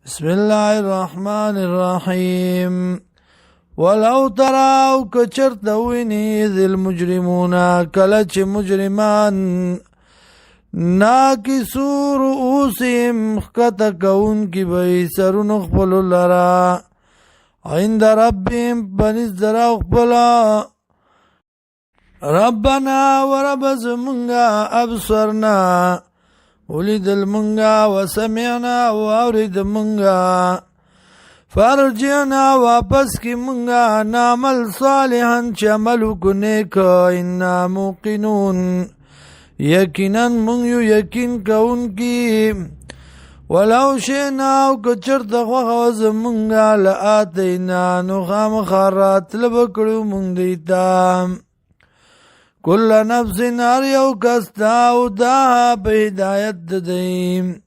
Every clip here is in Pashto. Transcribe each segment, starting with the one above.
بسم الله الرحمن الرحيم ولو ترى كچرت ويني ذي المجرمون كلچ مجرمان ناكسو رؤوسهم خطكون کی بئی سرون خپل لرا عند ربهم بنزدر خپلا ربنا ورب زمنگا ابصرنا ولد المنگا وسمعنا وارد منگا فرجعنا واپس کی منگا نعمل صالحا چملو کنیک انا موقنون یقینا من یقین کون کی ولو شئنا کچرت خوخوز منگا لآتینا نخام خارات لبکڑو من دیتا كل نفس أريو كستا داها بهداية دديم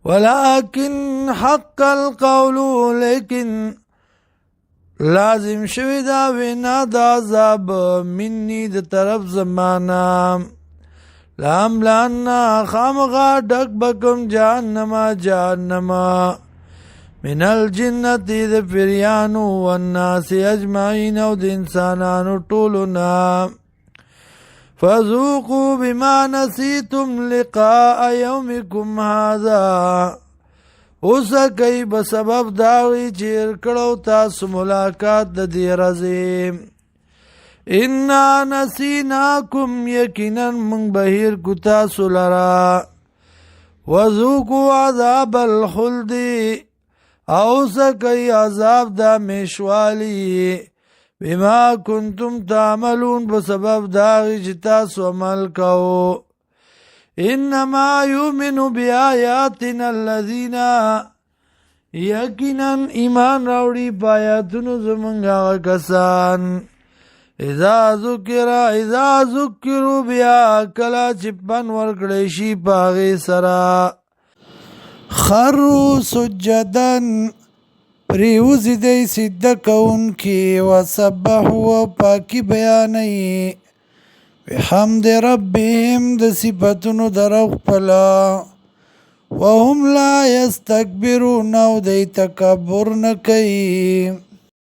ولكن حق القول لكن لازم شويدا وينا دا عذاب مني دا طرف زمانا لام لانا خامغا دك بكم جهنما من الجنة دا فريانو والناس أجمعين ود إنسانانو طولنا فذوقوا بما نسيتم لقاء يومكم هذا اوسکئی بسبب داوی چیر کڑو تاسو ملاقات د دی رزی انا نسیناکم یقینا من بهیر کو تاسو لرا وذوقوا عذاب الخلد اوسکئی عذاب دا میشوالی بما كنتم تعملون بسبب داغی جتاسو عمل کو انما يؤمن بآياتنا الذين یقینا ایمان راوڑی پایاتونو زمنگا کسان اذا ذکروا بیا کلا چپن ورکڑیشی پاغی سرا خروا سجدن پریوزی دی صدقون کی وسبحوا پاکی بیانی بحمد ربهم د صفتونو درخ پلا وهم لا یستکبرون او دی تکبر نکی